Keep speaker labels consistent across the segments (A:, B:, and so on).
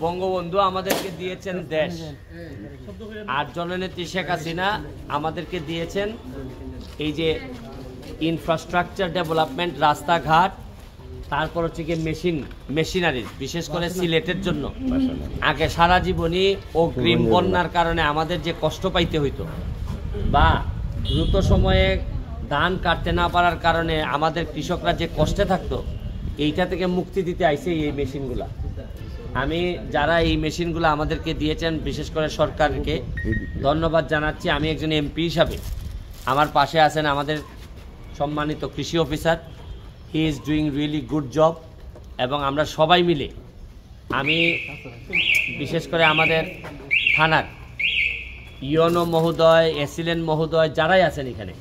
A: বঙ্গবন্ধু আমাদেরকে দিয়েছেন দেশ, আর জননেত্রী শেখ হাসিনা আমাদেরকে দিয়েছেন এই যে ইনফ্রাস্ট্রাকচার ডেভেলপমেন্ট, রাস্তাঘাট, তারপর হচ্ছে কি মেশিনারিজ, বিশেষ করে সিলেটের জন্য। আগে সারা জীবনই অগ্রিম বন্যার কারণে আমাদের যে কষ্ট পাইতে হইতো, বা দ্রুত সময়ে ধান কাটতে না পারার কারণে আমাদের কৃষকরা যে কষ্টে থাকতো, এইটা থেকে মুক্তি দিতে আইছে এই মেশিনগুলা। আমি যারা এই মেশিনগুলো আমাদেরকে দিয়েছেন, বিশেষ করে সরকারকে ধন্যবাদ জানাচ্ছি। আমি একজন এমপি হিসাবে, আমার পাশে আছেন আমাদের সম্মানিত কৃষি officer, he is doing really good job. এবং আমরা সবাই মিলে, আমি বিশেষ করে আমাদের থানার ইউনো মহোদয়, এসিলেন মহোদয়, যারাই আছেন এখানে,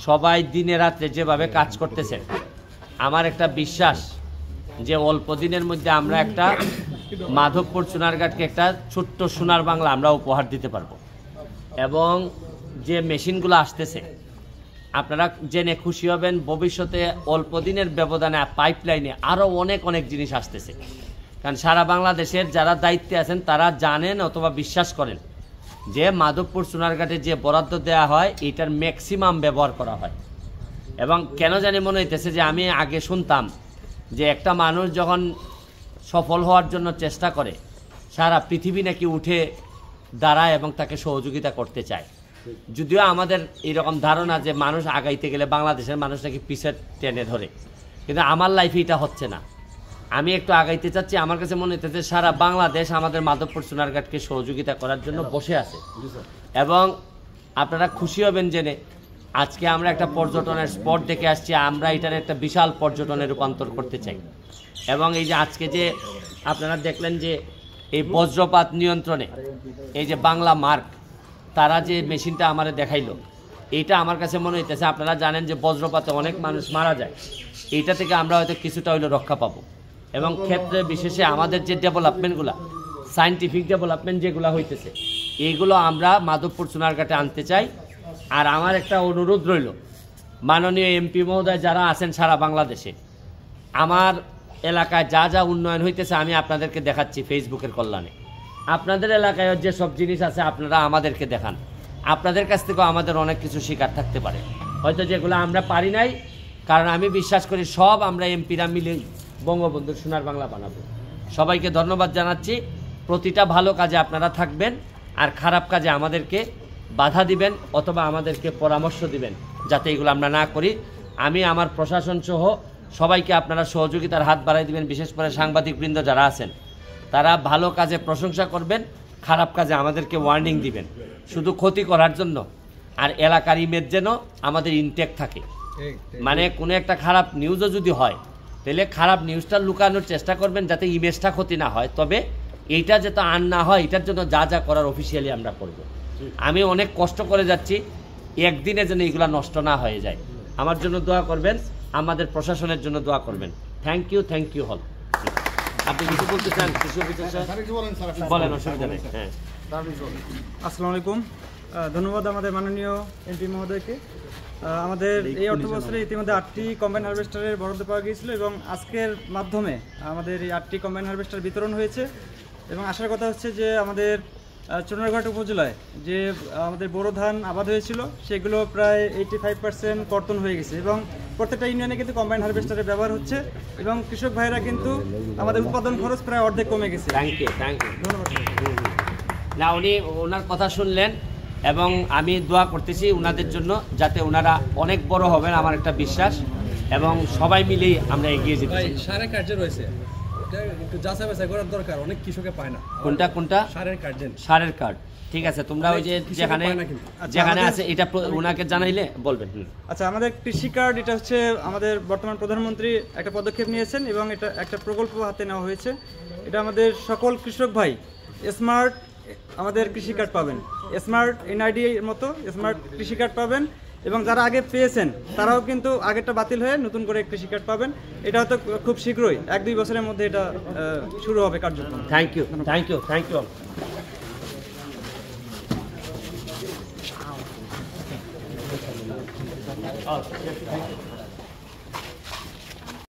A: সবাই দিনে রাত্রে যেভাবে কাজ করতেছেন, আমার একটা বিশ্বাস যে অল্প দিনের মধ্যে আমরা একটা মাধবপুর সোনারঘাটকে একটা ছোট্ট সোনার বাংলা আমরা উপহার দিতে পারবো। এবং যে মেশিনগুলো আসতেছে, আপনারা জেনে খুশি হবেন, ভবিষ্যতে অল্প দিনের ব্যবধানে পাইপলাইনে আরও অনেক জিনিস আসতেছে। কারণ সারা বাংলাদেশের যারা দায়িত্বে আছেন তারা জানেন অথবা বিশ্বাস করেন যে মাধবপুর সোনারঘাটে যে বরাদ্দ দেওয়া হয়, এটার ম্যাক্সিমাম ব্যবহার করা হয়। এবং কেন জানি মনে হইতেছে যে আমি আগে শুনতাম যে একটা মানুষ যখন সফল হওয়ার জন্য চেষ্টা করে, সারা পৃথিবী নাকি উঠে দাঁড়ায় এবং তাকে সহযোগিতা করতে চায়। যদিও আমাদের এইরকম ধারণা যে মানুষ আগাইতে গেলে বাংলাদেশের মানুষ নাকি পিছের টেনে ধরে, কিন্তু আমার লাইফে এটা হচ্ছে না। আমি একটু আগাইতে চাচ্ছি। আমার কাছে মনে হইতেছে সারা বাংলাদেশ আমাদের মাধবপুর সোনারঘাটকে সহযোগিতা করার জন্য বসে আছে। এবং আপনারা খুশি হবেন জেনে, আজকে আমরা একটা পর্যটনের স্পট দেখে আসছি, আমরা এটার একটা বিশাল পর্যটনে রূপান্তর করতে চাই। এবং এই যে আজকে যে আপনারা দেখলেন যে এই বজ্রপাত নিয়ন্ত্রণে এই যে বাংলা মার্ক, তারা যে মেশিনটা আমাদের দেখাইলো, এইটা আমার কাছে মনে হইতেছে, আপনারা জানেন যে বজ্রপাতে অনেক মানুষ মারা যায়, এইটা থেকে আমরা হয়তো কিছুটা হইলে রক্ষা পাবো। এবং ক্ষেত্রে বিশেষে আমাদের যে ডেভেলপমেন্টগুলো, সায়েন্টিফিক ডেভেলপমেন্ট যেগুলো হইতেছে, এইগুলো আমরা মাধবপুর সোনারঘাটে আনতে চাই। আর আমার একটা অনুরোধ রইল, মাননীয় এমপি মহোদয় যারা আছেন সারা বাংলাদেশে, আমার এলাকায় যা যা উন্নয়ন হইতেছে আমি আপনাদেরকে দেখাচ্ছি ফেসবুকের কল্যাণে। আপনাদের এলাকায় যে সব জিনিস আছে আপনারা আমাদেরকে দেখান। আপনাদের কাছ থেকেও আমাদের অনেক কিছু শিকার থাকতে পারে, হয়তো যেগুলো আমরা পারি নাই। কারণ আমি বিশ্বাস করি সব আমরা এমপিরা মিলে বঙ্গবন্ধুর সোনার বাংলা বানাবো। সবাইকে ধন্যবাদ জানাচ্ছি। প্রতিটা ভালো কাজে আপনারা থাকবেন, আর খারাপ কাজে আমাদেরকে বাধা দিবেন অথবা আমাদেরকে পরামর্শ দিবেন যাতে এগুলো আমরা না করি। আমি আমার প্রশাসন সহ সবাইকে আপনারা সহযোগিতার হাত বাড়াই দিবেন। বিশেষ করে সাংবাদিকবৃন্দ যারা আছেন, তারা ভালো কাজে প্রশংসা করবেন, খারাপ কাজে আমাদেরকে ওয়ার্নিং দিবেন, শুধু ক্ষতি করার জন্য। আর এলাকার ইমেজ যেন আমাদের ইনটেক থাকে। মানে কোনো একটা খারাপ নিউজও যদি হয়, তাহলে খারাপ নিউজটা লুকানোর চেষ্টা করবেন যাতে ইমেজটা ক্ষতি না হয়। তবে এইটা যাতে আর না হয়, এটার জন্য যা যা করার অফিসিয়ালি আমরা করব। আমি অনেক কষ্ট করে যাচ্ছি, একদিনে যেন এগুলো নষ্ট না হয়ে যায়। আমার জন্য দোয়া করবেন, আমাদের প্রশাসনের জন্য দোয়া করবেন। থ্যাংক ইউ হল। আপনি কিছু বলতে চান? বলেন, অসুবিধা নেই। হ্যাঁ,
B: আসসালামু আলাইকুম। ধন্যবাদ আমাদের মাননীয় এমপি মহোদয়কে। আমাদের এই অর্থ বছরে ইতিমধ্যে 8টি কম্বাইন হারভেস্টারের বরাদ্দ পাওয়া গিয়েছিল এবং আজকের মাধ্যমে আমাদের এই 8টি কম্বাইন হারভেস্টার বিতরণ হয়েছে। এবং আসার কথা হচ্ছে যে আমাদের চুনারঘাট উপজেলায় যে আমাদের বোরো ধান আবাদ হয়েছিল, সেগুলো প্রায় 85% কর্তন হয়ে গেছে এবং প্রত্যেকটা ইউনিয়নে কিন্তু কম্বাইন হারভেস্টারের ব্যবহার হচ্ছে এবং কৃষক ভাইরা কিন্তু আমাদের উৎপাদন খরচ প্রায় অর্ধেক কমে গেছে।
A: থ্যাংক ইউ
B: ধন্যবাদ।
A: না, উনি ওনার কথা শুনলেন এবং আমি দোয়া করতেছি ওনাদের জন্য, যাতে ওনারা অনেক বড় হবেন, আমার একটা বিশ্বাস। এবং সবাই মিলেই আমরা এগিয়ে যেতে চাই।
C: সারের কার্ড রয়েছে, একটু যাচাই বাছাই করার দরকার, অনেক কৃষকে পায় না।
A: কোনটা? সারের কার্ড। ঠিক আছে, তোমরা ওই যে যেখানে আছে এটা ওনাকে জানাইলে বলবেন।
B: আচ্ছা, আমাদের কৃষি কার্ড, এটা হচ্ছে আমাদের বর্তমান প্রধানমন্ত্রী একটা পদক্ষেপ নিয়েছেন এবং এটা একটা প্রকল্প হাতে নেওয়া হয়েছে। এটা আমাদের সকল কৃষক ভাই স্মার্ট আমাদের কৃষি কার্ড পাবেন, স্মার্ট এনআইডি এর মতো স্মার্ট কৃষি কার্ড পাবেন। এবং যারা আগে পেয়েছেন তারাও কিন্তু আগেরটা বাতিল হয়ে নতুন করে কৃষি কার্ড পাবেন। এটা হয়তো খুব শীঘ্রই 1-2 বছরের মধ্যে এটা শুরু হবে কার্যক্রম।
A: Thank you. Okay, yes, thank you.